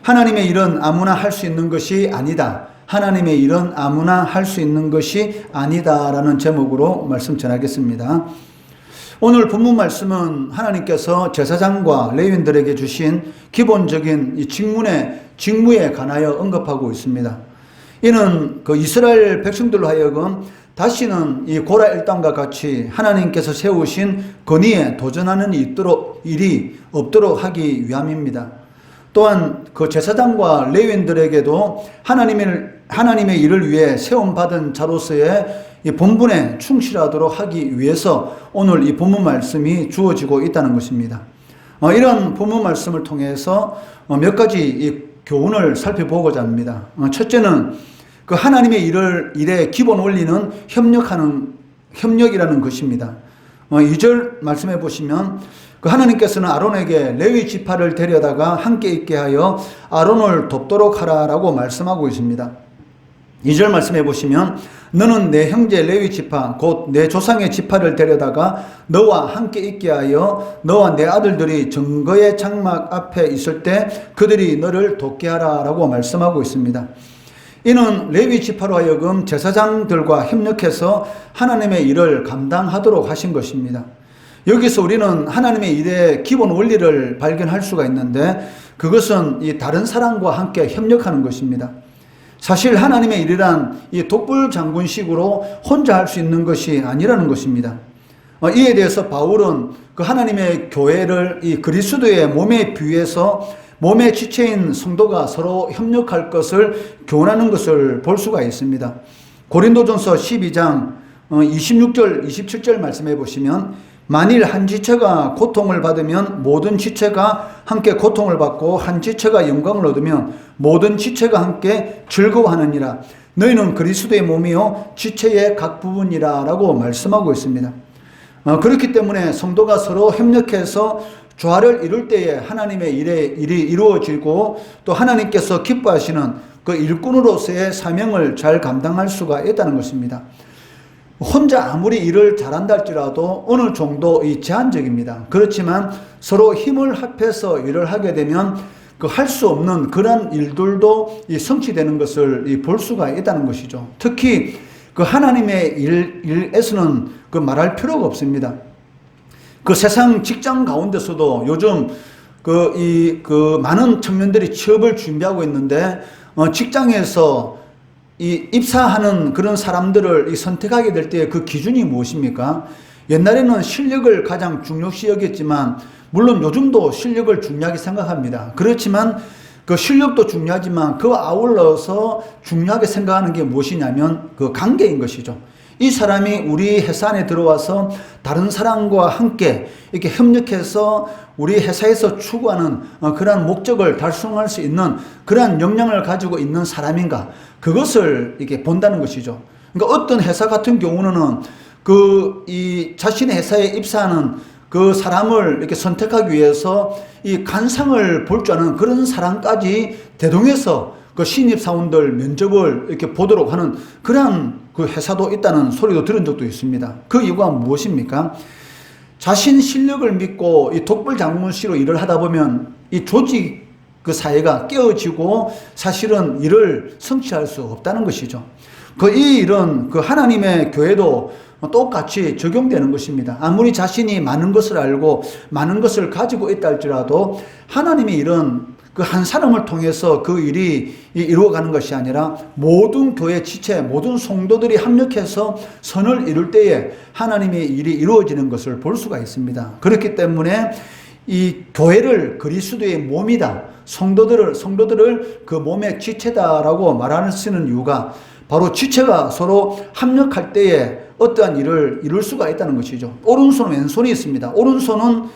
하나님의 일은 아무나 할 수 있는 것이 아니다. 하나님의 일은 아무나 할 수 있는 것이 아니다라는 제목으로 말씀 전하겠습니다. 오늘 본문 말씀은 하나님께서 제사장과 레위인들에게 주신 기본적인 이 직무에 관하여 언급하고 있습니다. 이는 그 이스라엘 백성들로 하여금 다시는 이 고라 일당과 같이 하나님께서 세우신 권위에 도전하는 일이 없도록 하기 위함입니다. 또한 그 제사장과 레위인들에게도 하나님의 일을 위해 세움받은 자로서의 이 본분에 충실하도록 하기 위해서 오늘 이 본문 말씀이 주어지고 있다는 것입니다. 이런 본문 말씀을 통해서 몇 가지 이 교훈을 살펴보고자 합니다. 첫째는 그 하나님의 일의 기본 원리는 협력이라는 것입니다. 2절 말씀해 보시면 그 하나님께서는 아론에게 레위 지파를 데려다가 함께 있게 하여 아론을 돕도록 하라라고 말씀하고 있습니다. 2절 말씀해 보시면 너는 내 형제 레위 지파 곧 내 조상의 지파를 데려다가 너와 함께 있게 하여 너와 내 아들들이 증거의 장막 앞에 있을 때 그들이 너를 돕게 하라라고 말씀하고 있습니다. 이는 레위 지파로 하여금 제사장들과 협력해서 하나님의 일을 감당하도록 하신 것입니다. 여기서 우리는 하나님의 일의 기본 원리를 발견할 수가 있는데 그것은 이 다른 사람과 함께 협력하는 것입니다. 사실 하나님의 일이란 이 독불장군식으로 혼자 할 수 있는 것이 아니라는 것입니다. 이에 대해서 바울은 그 하나님의 교회를 이 그리스도의 몸에 비유해서 몸의 지체인 성도가 서로 협력할 것을 교훈하는 것을 볼 수가 있습니다. 고린도전서 12장 26절 27절 말씀해 보시면 만일 한 지체가 고통을 받으면 모든 지체가 함께 고통을 받고 한 지체가 영광을 얻으면 모든 지체가 함께 즐거워하느니라. 너희는 그리스도의 몸이요 지체의 각 부분이라 라고 말씀하고 있습니다. 그렇기 때문에 성도가 서로 협력해서 조화를 이룰 때에 하나님의 일이 이루어지고 또 하나님께서 기뻐하시는 그 일꾼으로서의 사명을 잘 감당할 수가 있다는 것입니다. 혼자 아무리 일을 잘한다 할지라도 어느 정도 제한적입니다. 그렇지만 서로 힘을 합해서 일을 하게 되면 그 할 수 없는 그런 일들도 성취되는 것을 볼 수가 있다는 것이죠. 특히 그 하나님의 일에서는 그 말할 필요가 없습니다. 그 세상 직장 가운데서도 요즘 그 많은 청년들이 취업을 준비하고 있는데 직장에서 입사하는 그런 사람들을 선택하게 될 때 그 기준이 무엇입니까? 옛날에는 실력을 가장 중요시 여겼지만 물론 요즘도 실력을 중요하게 생각합니다. 그렇지만 그 실력도 중요하지만 그 아울러서 중요하게 생각하는 게 무엇이냐면 그 관계인 것이죠. 이 사람이 우리 회사 안에 들어와서 다른 사람과 함께 이렇게 협력해서 우리 회사에서 추구하는 그러한 목적을 달성할 수 있는 그러한 역량을 가지고 있는 사람인가, 그것을 이렇게 본다는 것이죠. 그러니까 어떤 회사 같은 경우는 자신의 회사에 입사하는 그 사람을 이렇게 선택하기 위해서 이 간상을 볼 줄 아는 그런 사람까지 대동해서 그 신입사원들 면접을 이렇게 보도록 하는 그러한 그 회사도 있다는 소리도 들은 적도 있습니다. 그 이유가 무엇입니까? 자신 실력을 믿고 이 독불장군식으로 일을 하다 보면 이 조직 그 사회가 깨어지고 사실은 일을 성취할 수 없다는 것이죠. 이 일은 그 하나님의 교회도 똑같이 적용되는 것입니다. 아무리 자신이 많은 것을 알고 많은 것을 가지고 있다 할지라도 하나님의 일은 그 한 사람을 통해서 그 일이 이루어가는 것이 아니라 모든 교회 지체, 모든 성도들이 합력해서 선을 이룰 때에 하나님의 일이 이루어지는 것을 볼 수가 있습니다. 그렇기 때문에 이 교회를 그리스도의 몸이다, 성도들을 그 몸의 지체다라고 말하는 이유가 바로 지체가 서로 합력할 때에 어떠한 일을 이룰 수가 있다는 것이죠. 오른손, 왼손이 있습니다. 오른손,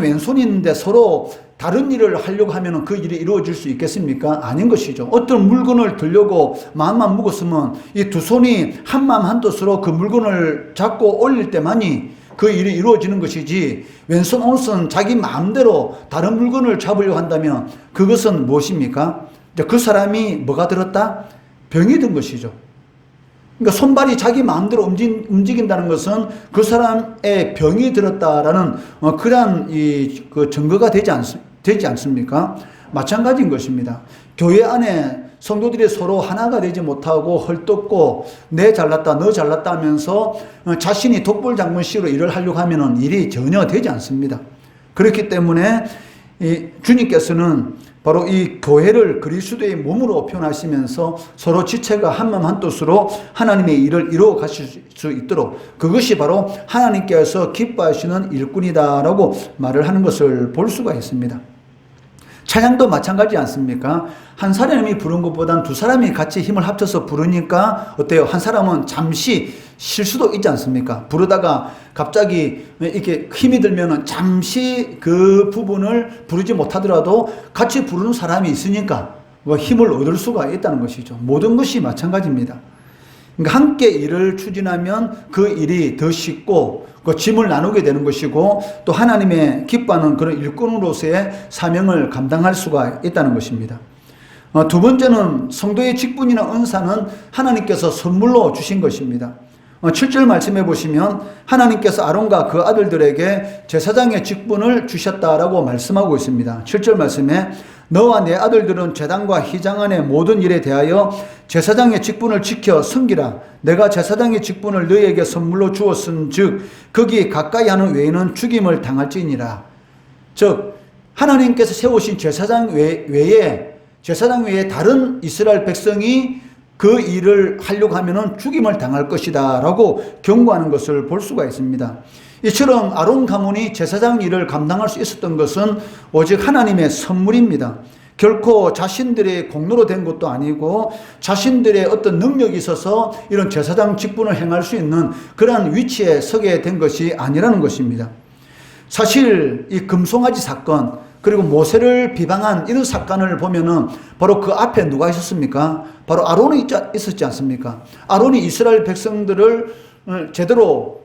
왼손이 있는데 서로 다른 일을 하려고 하면 그 일이 이루어질 수 있겠습니까? 아닌 것이죠. 어떤 물건을 들려고 마음만 먹었으면 이 두 손이 한 마음 한 뜻으로 그 물건을 잡고 올릴 때만이 그 일이 이루어지는 것이지, 왼손 오른손 자기 마음대로 다른 물건을 잡으려고 한다면 그것은 무엇입니까? 그 사람이 뭐가 들었다? 병이 든 것이죠. 그러니까 손발이 자기 마음대로 움직인다는 것은 그 사람의 병이 들었다라는 그러한 그 증거가 되지 않습니까? 마찬가지인 것입니다. 교회 안에 성도들이 서로 하나가 되지 못하고 헐뜯고 내 잘났다 너 잘났다 하면서 자신이 독불장군식으로 일을 하려고 하면 일이 전혀 되지 않습니다. 그렇기 때문에 주님께서는 바로 이 교회를 그리스도의 몸으로 표현하시면서 서로 지체가 한마음 한뜻으로 하나님의 일을 이루어 가실 수 있도록, 그것이 바로 하나님께서 기뻐하시는 일꾼이다라고 말을 하는 것을 볼 수가 있습니다. 찬양도 마찬가지 않습니까? 한 사람이 부른 것보단 두 사람이 같이 힘을 합쳐서 부르니까 어때요? 한 사람은 잠시 쉴 수도 있지 않습니까? 부르다가 갑자기 이렇게 힘이 들면은 잠시 그 부분을 부르지 못하더라도 같이 부르는 사람이 있으니까 힘을 얻을 수가 있다는 것이죠. 모든 것이 마찬가지입니다. 그러니까 함께 일을 추진하면 그 일이 더 쉽고 그 짐을 나누게 되는 것이고, 또 하나님의 기뻐하는 그런 일꾼으로서의 사명을 감당할 수가 있다는 것입니다. 두 번째는 성도의 직분이나 은사는 하나님께서 선물로 주신 것입니다. 7절 말씀해 보시면 하나님께서 아론과 그 아들들에게 제사장의 직분을 주셨다라고 말씀하고 있습니다. 7절 말씀에 너와 내 아들들은 제단과 휘장 안의 모든 일에 대하여 제사장의 직분을 지켜 섬기라. 내가 제사장의 직분을 너희에게 선물로 주었은즉 거기 가까이 하는 외에는 죽임을 당할지니라. 즉 하나님께서 세우신 제사장 외에 다른 이스라엘 백성이 그 일을 하려고 하면은 죽임을 당할 것이다 라고 경고하는 것을 볼 수가 있습니다. 이처럼 아론 가문이 제사장 일을 감당할 수 있었던 것은 오직 하나님의 선물입니다. 결코 자신들의 공로로 된 것도 아니고 자신들의 어떤 능력이 있어서 이런 제사장 직분을 행할 수 있는 그러한 위치에 서게 된 것이 아니라는 것입니다. 사실 이 금송아지 사건, 그리고 모세를 비방한 이런 사건을 보면은 바로 그 앞에 누가 있었습니까? 바로 아론이 있었지 않습니까? 아론이 이스라엘 백성들을 제대로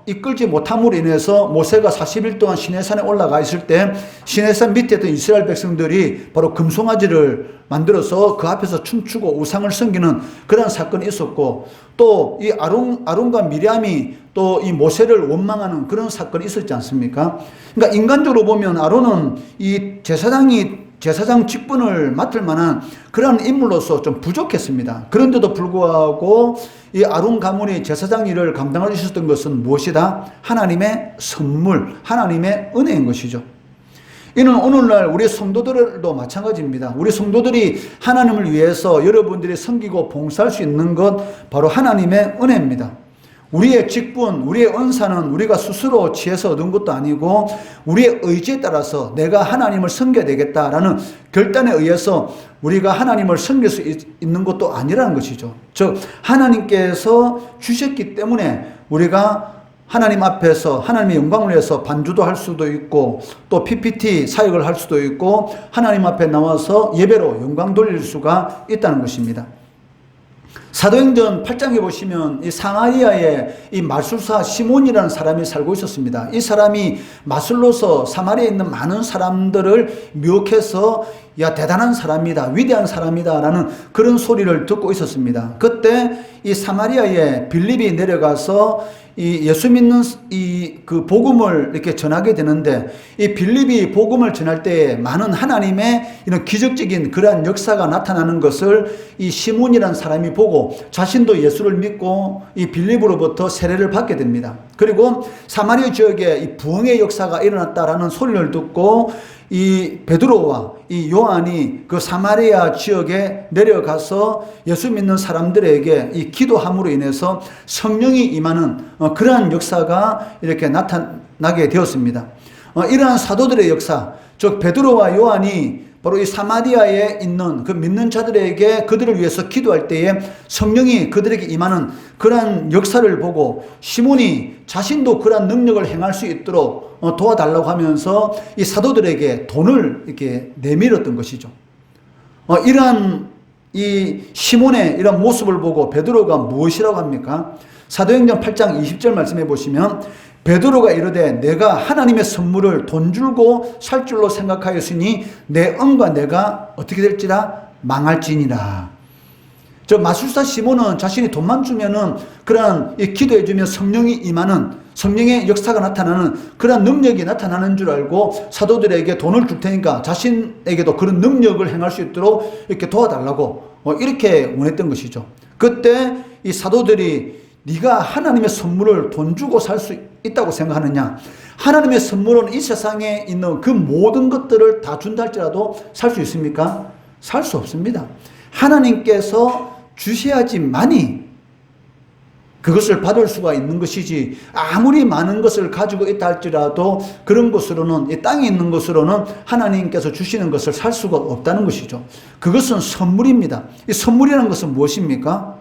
이끌지 못함으로 인해서 모세가 40일 동안 시내산에 올라가 있을 때 시내산 밑에 있던 이스라엘 백성들이 바로 금송아지를 만들어서 그 앞에서 춤추고 우상을 섬기는 그런 사건이 있었고, 또 이 아론과 미리암이 또 이 모세를 원망하는 그런 사건이 있었지 않습니까? 그러니까 인간적으로 보면 아론은 이 제사장 직분을 맡을 만한 그런 인물로서 좀 부족했습니다. 그런데도 불구하고 이 아론 가문이 제사장 일을 감당할 수 있었던 것은 무엇이다? 하나님의 선물, 하나님의 은혜인 것이죠. 이는 오늘날 우리 성도들도 마찬가지입니다. 우리 성도들이 하나님을 위해서 여러분들이 섬기고 봉사할 수 있는 것 바로 하나님의 은혜입니다. 우리의 직분, 우리의 은사는 우리가 스스로 취해서 얻은 것도 아니고 우리의 의지에 따라서 내가 하나님을 섬겨야 되겠다라는 결단에 의해서 우리가 하나님을 섬길 수 있는 것도 아니라는 것이죠. 즉 하나님께서 주셨기 때문에 우리가 하나님 앞에서 하나님의 영광을 위해서 반주도 할 수도 있고 또 PPT 사역을 할 수도 있고 하나님 앞에 나와서 예배로 영광 돌릴 수가 있다는 것입니다. 사도행전 8장에 보시면 이 사마리아에 이 마술사 시몬이라는 사람이 살고 있었습니다. 이 사람이 마술로서 사마리아에 있는 많은 사람들을 미혹해서 야 대단한 사람이다, 위대한 사람이다 라는 그런 소리를 듣고 있었습니다. 그때 이 사마리아에 빌립이 내려가서 이 예수 믿는 그 복음을 이렇게 전하게 되는데, 이 빌립이 복음을 전할 때에 많은 하나님의 이런 기적적인 그러한 역사가 나타나는 것을 이 시몬이라는 사람이 보고 자신도 예수를 믿고 이 빌립으로부터 세례를 받게 됩니다. 그리고 사마리아 지역에 이 부흥의 역사가 일어났다라는 소리를 듣고 이 베드로와 이 요한이 그 사마리아 지역에 내려가서 예수 믿는 사람들에게 이 기도함으로 인해서 성령이 임하는 그러한 역사가 이렇게 나타나게 되었습니다. 이러한 사도들의 역사, 즉 베드로와 요한이 바로 이 사마리아에 있는 그 믿는 자들에게 그들을 위해서 기도할 때에 성령이 그들에게 임하는 그러한 역사를 보고 시몬이 자신도 그러한 능력을 행할 수 있도록 도와달라고 하면서 이 사도들에게 돈을 이렇게 내밀었던 것이죠. 이러한 이 시몬의 이런 모습을 보고 베드로가 무엇이라고 합니까? 사도행전 8장 20절 말씀해 보시면 베드로가 이르되 내가 하나님의 선물을 돈 줄고 살 줄로 생각하였으니 내 은과 내가 어떻게 될지라 망할지니라. 저 마술사 시몬은 자신이 돈만 주면은 그러한 기도해주면 성령이 임하는, 성령의 역사가 나타나는 그런 능력이 나타나는 줄 알고 사도들에게 돈을 줄 테니까 자신에게도 그런 능력을 행할 수 있도록 이렇게 도와달라고 이렇게 원했던 것이죠. 그때 이 사도들이 네가 하나님의 선물을 돈 주고 살 수 있다고 생각하느냐? 하나님의 선물은 이 세상에 있는 그 모든 것들을 다 준다 할지라도 살 수 있습니까? 살 수 없습니다. 하나님께서 주셔야지만이 그것을 받을 수가 있는 것이지, 아무리 많은 것을 가지고 있다 할지라도 그런 것으로는, 이 땅에 있는 것으로는 하나님께서 주시는 것을 살 수가 없다는 것이죠. 그것은 선물입니다. 이 선물이라는 것은 무엇입니까?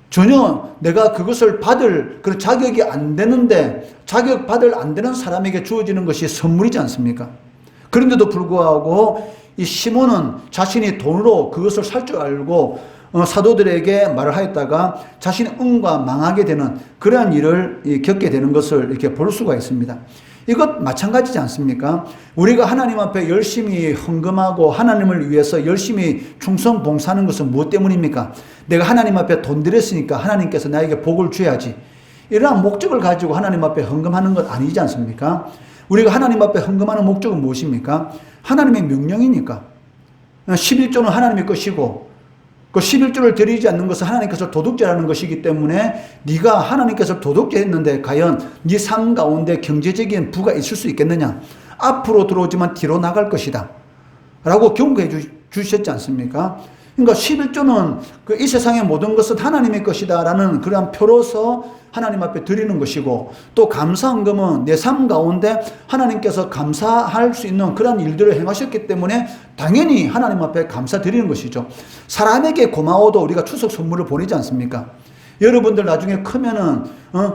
전혀 내가 그것을 받을 그런 자격이 안 되는데, 자격 받을 안 되는 사람에게 주어지는 것이 선물이지 않습니까? 그런데도 불구하고 이 시몬은 자신이 돈으로 그것을 살 줄 알고 사도들에게 말을 하였다가 자신의 은과 망하게 되는 그러한 일을 겪게 되는 것을 이렇게 볼 수가 있습니다. 이것 마찬가지지 않습니까? 우리가 하나님 앞에 열심히 헌금하고 하나님을 위해서 열심히 충성 봉사하는 것은 무엇 때문입니까? 내가 하나님 앞에 돈 들였으니까 하나님께서 나에게 복을 줘야지, 이러한 목적을 가지고 하나님 앞에 헌금하는 것 아니지 않습니까? 우리가 하나님 앞에 헌금하는 목적은 무엇입니까? 하나님의 명령이니까. 11조는 하나님의 것이고 그 11조를 드리지 않는 것은 하나님께서 도둑질하는 것이기 때문에 네가 하나님께서 도둑질했는데 과연 네 삶 가운데 경제적인 부가 있을 수 있겠느냐? 앞으로 들어오지만 뒤로 나갈 것이다 라고 경고해 주셨지 않습니까? 그러니까 11조는 이 세상의 모든 것은 하나님의 것이다 라는 그러한 표로서 하나님 앞에 드리는 것이고, 또 감사헌금은 내 삶 가운데 하나님께서 감사할 수 있는 그런 일들을 행하셨기 때문에 당연히 하나님 앞에 감사드리는 것이죠. 사람에게 고마워도 우리가 추석 선물을 보내지 않습니까? 여러분들 나중에 크면은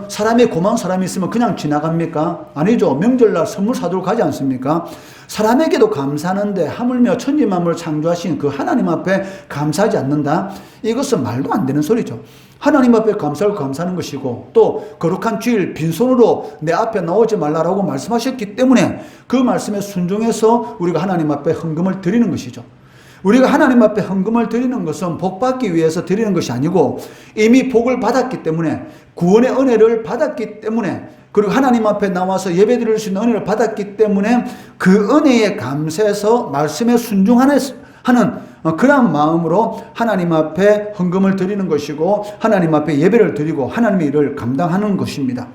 사람의 고마운 사람이 있으면 그냥 지나갑니까? 아니죠. 명절날 선물 사도록 가지 않습니까? 사람에게도 감사하는데 하물며 천지만물을 창조하신 그 하나님 앞에 감사하지 않는다? 이것은 말도 안 되는 소리죠. 하나님 앞에 감사하고 감사하는 것이고, 또 거룩한 주일 빈손으로 내 앞에 나오지 말라라고 말씀하셨기 때문에 그 말씀에 순종해서 우리가 하나님 앞에 헌금을 드리는 것이죠. 우리가 하나님 앞에 헌금을 드리는 것은 복 받기 위해서 드리는 것이 아니고 이미 복을 받았기 때문에, 구원의 은혜를 받았기 때문에, 그리고 하나님 앞에 나와서 예배 드릴 수 있는 은혜를 받았기 때문에 그 은혜에 감사해서 말씀에 순종하는 그런 마음으로 하나님 앞에 헌금을 드리는 것이고, 하나님 앞에 예배를 드리고 하나님의 일을 감당하는 것입니다.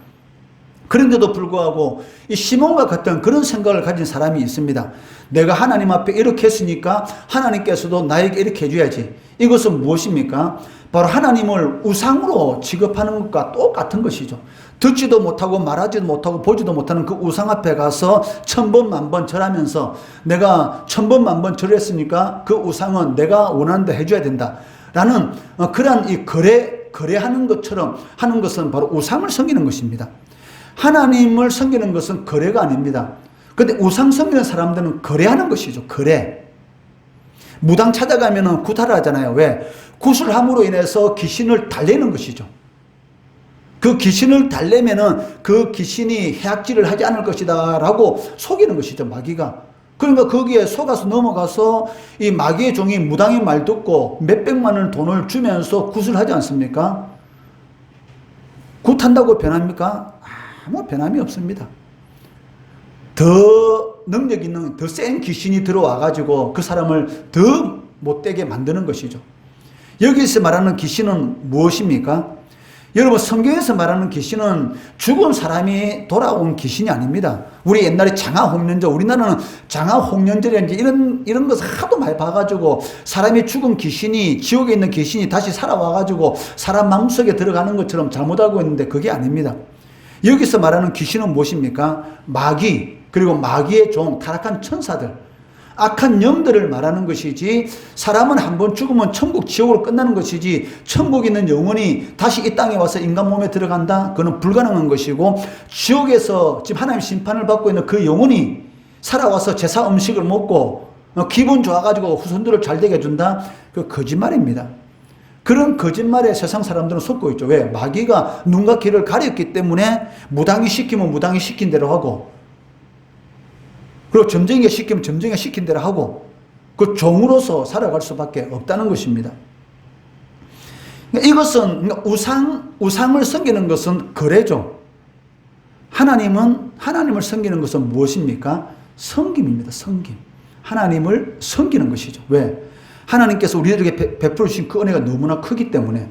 그런데도 불구하고 이 시몬과 같은 그런 생각을 가진 사람이 있습니다. 내가 하나님 앞에 이렇게 했으니까 하나님께서도 나에게 이렇게 해줘야지. 이것은 무엇입니까? 바로 하나님을 우상으로 취급하는 것과 똑같은 것이죠. 듣지도 못하고 말하지도 못하고 보지도 못하는 그 우상 앞에 가서 1000번 만번 절하면서 내가 1000번 만번 절했으니까 그 우상은 내가 원하는 대 해줘야 된다 라는 그런 이 거래하는 것처럼 하는 것은 바로 우상을 섬기는 것입니다. 하나님을 섬기는 것은 거래가 아닙니다. 그런데 우상 섬기는 사람들은 거래하는 것이죠. 거래. 무당 찾아가면 구타를 하잖아요. 왜? 구슬함으로 인해서 귀신을 달래는 것이죠. 그 귀신을 달래면은 그 귀신이 해악질을 하지 않을 것이다 라고 속이는 것이죠. 마귀가. 그러니까 거기에 속아서 넘어가서 이 마귀의 종이 무당의 말 듣고 몇백만 원 돈을 주면서 구슬하지 않습니까? 굿한다고 변합니까? 아무 변함이 없습니다. 더 능력 있는 더 센 귀신이 들어와가지고 그 사람을 더 못되게 만드는 것이죠. 여기서 말하는 귀신은 무엇입니까? 여러분, 성경에서 말하는 귀신은 죽은 사람이 돌아온 귀신이 아닙니다. 우리 옛날에 장하홍련절, 우리나라는 장하홍련절이라든지 이런 것을 하도 많이 봐가지고 사람이 죽은 귀신이, 지옥에 있는 귀신이 다시 살아와가지고 사람 마음속에 들어가는 것처럼 잘못 알고 있는데 그게 아닙니다. 여기서 말하는 귀신은 무엇입니까? 마귀, 그리고 마귀의 종, 타락한 천사들, 악한 영들을 말하는 것이지, 사람은 한번 죽으면 천국 지옥으로 끝나는 것이지 천국에 있는 영혼이 다시 이 땅에 와서 인간 몸에 들어간다? 그건 불가능한 것이고, 지옥에서 지금 하나님 심판을 받고 있는 그 영혼이 살아와서 제사 음식을 먹고 기분 좋아가지고 후손들을 잘 되게 해준다? 그 거짓말입니다. 그런 거짓말에 세상 사람들은 속고 있죠. 왜? 마귀가 눈과 귀를 가렸기 때문에 무당이 시키면 무당이 시킨 대로 하고, 그리고 점쟁이가 시키면 점쟁이가 시킨 대로 하고, 그 종으로서 살아갈 수밖에 없다는 것입니다. 이것은 우상을 섬기는 것은 거래죠. 하나님을 섬기는 것은 무엇입니까? 섬김입니다. 섬김. 하나님을 섬기는 것이죠. 왜? 하나님께서 우리들에게 베풀어 주신 그 은혜가 너무나 크기 때문에.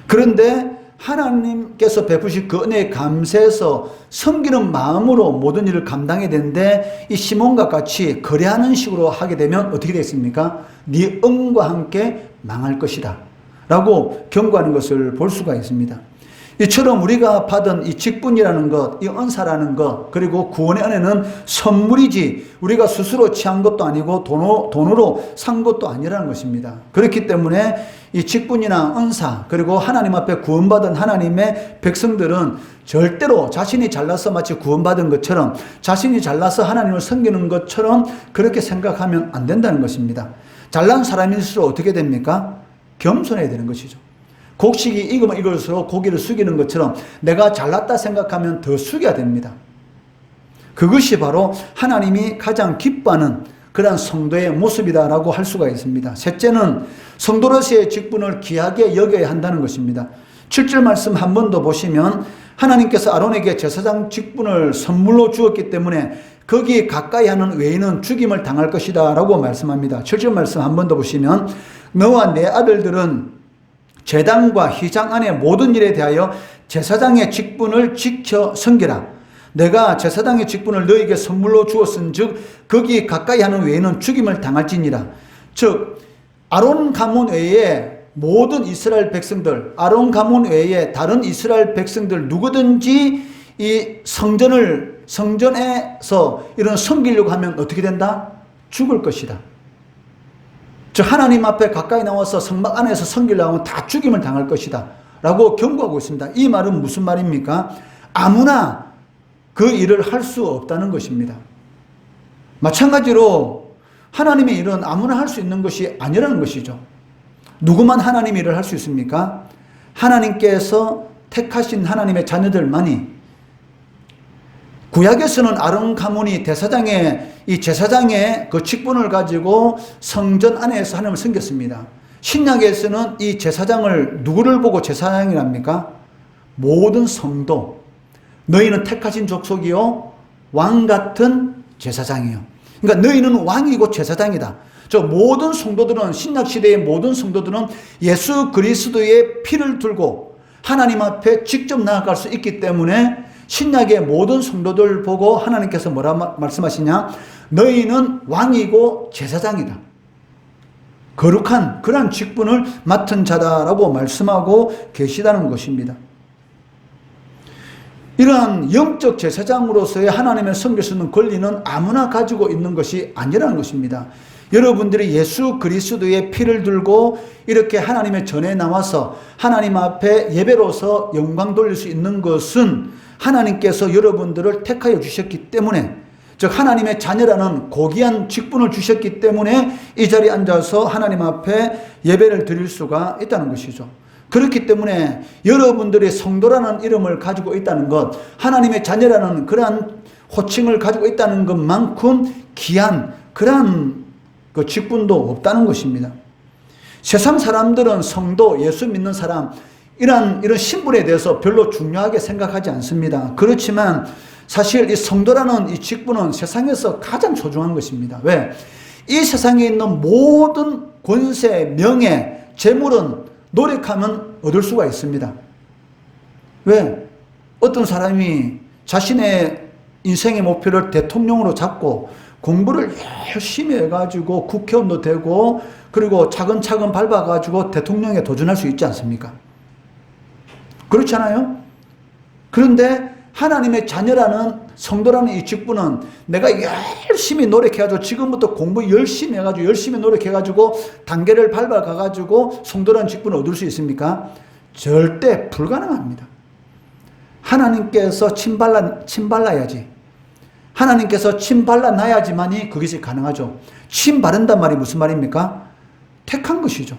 그런데 하나님께서 베푸신 그 은혜에 감사해서 섬기는 마음으로 모든 일을 감당해야 되는데, 이 시몬과 같이 거래하는 식으로 하게 되면 어떻게 되겠습니까? 네 은과 함께 망할 것이다 라고 경고하는 것을 볼 수가 있습니다. 이처럼 우리가 받은 이 직분이라는 것, 이 은사라는 것, 그리고 구원의 은혜는 선물이지 우리가 스스로 취한 것도 아니고 돈으로 산 것도 아니라는 것입니다. 그렇기 때문에 이 직분이나 은사, 그리고 하나님 앞에 구원받은 하나님의 백성들은 절대로 자신이 잘나서 마치 구원받은 것처럼, 자신이 잘나서 하나님을 섬기는 것처럼 그렇게 생각하면 안 된다는 것입니다. 잘난 사람일수록 어떻게 됩니까? 겸손해야 되는 것이죠. 곡식이 익으면 익을수록 고기를 숙이는 것처럼 내가 잘났다 생각하면 더 숙여야 됩니다. 그것이 바로 하나님이 가장 기뻐하는 그런 성도의 모습이다라고 할 수가 있습니다. 셋째는 성도로서의 직분을 귀하게 여겨야 한다는 것입니다. 7절 말씀 한 번 더 보시면 하나님께서 아론에게 제사장 직분을 선물로 주었기 때문에 거기 가까이 하는 외인은 죽임을 당할 것이다 라고 말씀합니다. 7절 말씀 한 번 더 보시면 너와 내 아들들은 제단과 휘장 안의 모든 일에 대하여 제사장의 직분을 지켜 섬기라. 내가 제사장의 직분을 너에게 선물로 주었은즉 거기 가까이 하는 외에는 죽임을 당할지니라. 즉 아론 가문 외에 모든 이스라엘 백성들, 아론 가문 외에 다른 이스라엘 백성들 누구든지 이 성전에서 이런 섬기려고 하면 어떻게 된다? 죽을 것이다. 저 하나님 앞에 가까이 나와서 성막 안에서 섬기려고 하면 다 죽임을 당할 것이다 라고 경고하고 있습니다. 이 말은 무슨 말입니까? 아무나 그 일을 할 수 없다는 것입니다. 마찬가지로 하나님의 일은 아무나 할 수 있는 것이 아니라는 것이죠. 누구만 하나님의 일을 할 수 있습니까? 하나님께서 택하신 하나님의 자녀들만이. 구약에서는 아론 가문이 이 제사장의 그 직분을 가지고 성전 안에서 하나님을 섬겼습니다. 신약에서는 이 제사장을 누구를 보고 제사장이랍니까? 모든 성도. 너희는 택하신 족속이요 왕 같은 제사장이요. 그러니까 너희는 왕이고 제사장이다. 저 모든 성도들은, 신약 시대의 모든 성도들은 예수 그리스도의 피를 들고 하나님 앞에 직접 나아갈 수 있기 때문에 신약의 모든 성도들 보고 하나님께서 뭐라 말씀하시냐? 너희는 왕이고 제사장이다. 거룩한 그러한 직분을 맡은 자다라고 말씀하고 계시다는 것입니다. 이러한 영적 제사장으로서의 하나님을 섬길 수 있는 권리는 아무나 가지고 있는 것이 아니라는 것입니다. 여러분들이 예수 그리스도의 피를 들고 이렇게 하나님의 전에 나와서 하나님 앞에 예배로서 영광 돌릴 수 있는 것은 하나님께서 여러분들을 택하여 주셨기 때문에, 즉 하나님의 자녀라는 고귀한 직분을 주셨기 때문에 이 자리에 앉아서 하나님 앞에 예배를 드릴 수가 있다는 것이죠. 그렇기 때문에 여러분들이 성도라는 이름을 가지고 있다는 것, 하나님의 자녀라는 그러한 호칭을 가지고 있다는 것만큼 귀한 그러한 그 직분도 없다는 것입니다. 세상 사람들은 성도, 예수 믿는 사람, 이런 신분에 대해서 별로 중요하게 생각하지 않습니다. 그렇지만 사실 이 성도라는 이 직분은 세상에서 가장 소중한 것입니다. 왜? 이 세상에 있는 모든 권세, 명예, 재물은 노력하면 얻을 수가 있습니다. 왜? 어떤 사람이 자신의 인생의 목표를 대통령으로 잡고 공부를 열심히 해가지고 국회의원도 되고 그리고 차근차근 밟아가지고 대통령에 도전할 수 있지 않습니까? 그렇잖아요? 그런데 하나님의 자녀라는 성도라는 이 직분은 내가 열심히 노력해가지고 지금부터 공부 열심히 해가지고 열심히 노력해가지고 단계를 밟아가가지고 성도라는 직분을 얻을 수 있습니까? 절대 불가능합니다. 하나님께서 침발라야지. 하나님께서 침발라놔야지만이 그것이 가능하죠. 침 바른단 말이 무슨 말입니까? 택한 것이죠.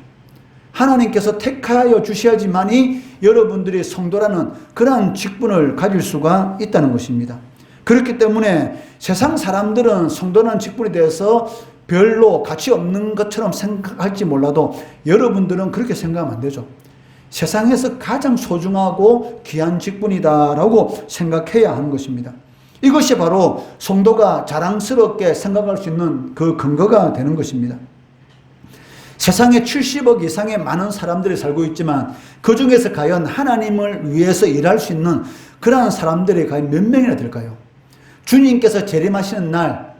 하나님께서 택하여 주셔야지만이 여러분들이 성도라는 그러한 직분을 가질 수가 있다는 것입니다. 그렇기 때문에 세상 사람들은 성도라는 직분에 대해서 별로 가치 없는 것처럼 생각할지 몰라도 여러분들은 그렇게 생각하면 안 되죠. 세상에서 가장 소중하고 귀한 직분이다라고 생각해야 하는 것입니다. 이것이 바로 성도가 자랑스럽게 생각할 수 있는 그 근거가 되는 것입니다. 세상에 70억 이상의 많은 사람들이 살고 있지만 그 중에서 과연 하나님을 위해서 일할 수 있는 그러한 사람들이 과연 몇 명이나 될까요? 주님께서 재림하시는 날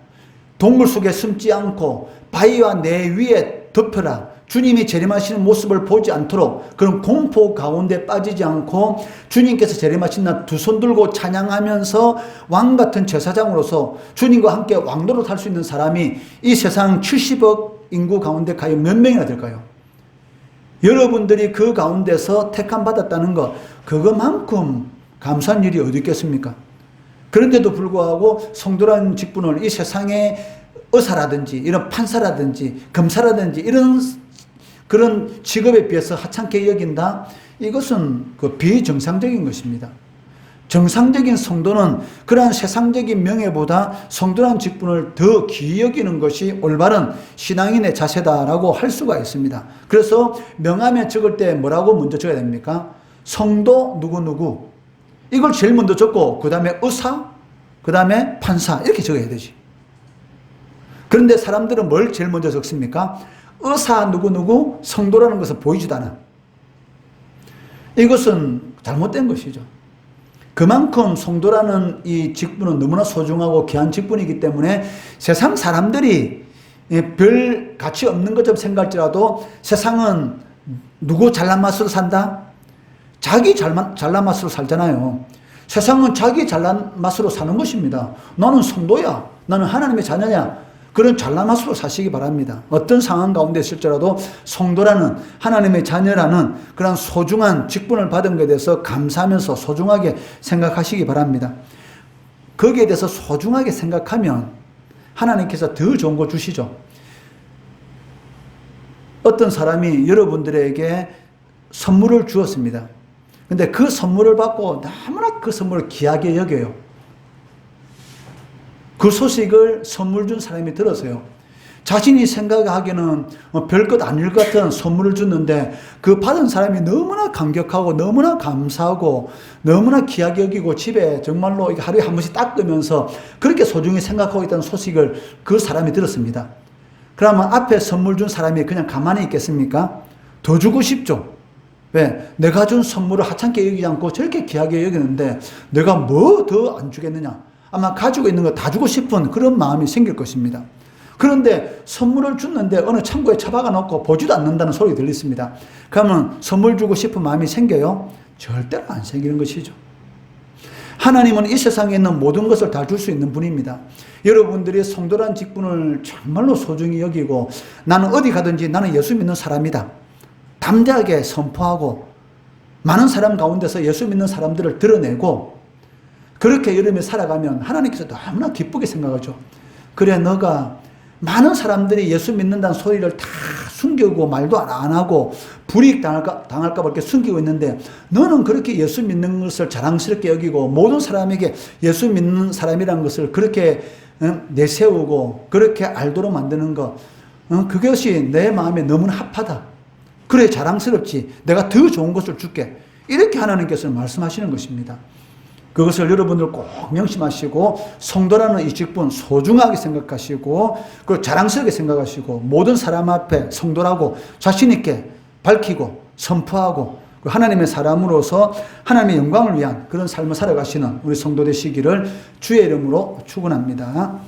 동굴 속에 숨지 않고 바위와 내 위에 덮여라. 주님이 재림하시는 모습을 보지 않도록 그런 공포 가운데 빠지지 않고 주님께서 재림하신 날 두 손 들고 찬양하면서 왕같은 제사장으로서 주님과 함께 왕노릇 할 수 있는 사람이 이 세상 70억 인구 가운데 과연 몇 명이나 될까요? 여러분들이 그 가운데서 택함 받았다는 것, 그것만큼 감사한 일이 어디 있겠습니까? 그런데도 불구하고 성도라는 직분을 이 세상의 의사라든지 이런 판사라든지 검사라든지 이런 그런 직업에 비해서 하찮게 여긴다? 이것은 그 비정상적인 것입니다. 정상적인 성도는 그러한 세상적인 명예보다 성도라는 직분을 더 귀히 여기는 것이 올바른 신앙인의 자세다라고 할 수가 있습니다. 그래서 명함에 적을 때 뭐라고 먼저 적어야 됩니까? 성도 누구누구. 이걸 제일 먼저 적고 그 다음에 의사, 그 다음에 판사 이렇게 적어야 되지. 그런데 사람들은 뭘 제일 먼저 적습니까? 의사 누구누구 성도라는 것을 보이지도 않아. 이것은 잘못된 것이죠. 그만큼 성도라는 이 직분은 너무나 소중하고 귀한 직분이기 때문에 세상 사람들이 별 가치 없는 것처럼 생각할지라도 세상은 누구 잘난 맛으로 산다? 자기 잘난 맛으로 살잖아요. 세상은 자기 잘난 맛으로 사는 것입니다. 나는 성도야. 나는 하나님의 자녀냐. 그런 잘난 맛으로 사시기 바랍니다. 어떤 상황 가운데 있을지라도 성도라는 하나님의 자녀라는 그런 소중한 직분을 받은 것에 대해서 감사하면서 소중하게 생각하시기 바랍니다. 거기에 대해서 소중하게 생각하면 하나님께서 더 좋은 거 주시죠. 어떤 사람이 여러분들에게 선물을 주었습니다. 근데 그 선물을 받고 너무나 그 선물을 귀하게 여겨요. 그 소식을 선물 준 사람이 들었어요. 자신이 생각하기에는 별것 아닐 것 같은 선물을 줬는데 그 받은 사람이 너무나 감격하고 너무나 감사하고 너무나 귀하게 여기고 집에 정말로 하루에 한 번씩 닦으면서 그렇게 소중히 생각하고 있다는 소식을 그 사람이 들었습니다. 그러면 앞에 선물 준 사람이 그냥 가만히 있겠습니까? 더 주고 싶죠. 왜? 내가 준 선물을 하찮게 여기지 않고 저렇게 귀하게 여기는데 내가 뭐 더 안 주겠느냐? 아마 가지고 있는 거 다 주고 싶은 그런 마음이 생길 것입니다. 그런데 선물을 줬는데 어느 창고에 처박아 놓고 보지도 않는다는 소리 들렸습니다. 그러면 선물 주고 싶은 마음이 생겨요? 절대로 안 생기는 것이죠. 하나님은 이 세상에 있는 모든 것을 다 줄 수 있는 분입니다. 여러분들이 성도란 직분을 정말로 소중히 여기고 나는 어디 가든지 나는 예수 믿는 사람이다. 담대하게 선포하고 많은 사람 가운데서 예수 믿는 사람들을 드러내고 그렇게 여름에 살아가면 하나님께서 너무나 기쁘게 생각하죠. 그래 너가 많은 사람들이 예수 믿는다는 소리를 다 숨기고 말도 안 하고 불이익 당할까 봐 이렇게 숨기고 있는데 너는 그렇게 예수 믿는 것을 자랑스럽게 여기고 모든 사람에게 예수 믿는 사람이라는 것을 그렇게 내세우고 그렇게 알도록 만드는 것 그것이 내 마음에 너무나 합하다. 그래 자랑스럽지. 내가 더 좋은 것을 줄게. 이렇게 하나님께서 말씀하시는 것입니다. 그것을 여러분들 꼭 명심하시고 성도라는 이 직분 소중하게 생각하시고 그리고 자랑스럽게 생각하시고 모든 사람 앞에 성도라고 자신 있게 밝히고 선포하고 하나님의 사람으로서 하나님의 영광을 위한 그런 삶을 살아가시는 우리 성도 되시기를 주의 이름으로 축원합니다.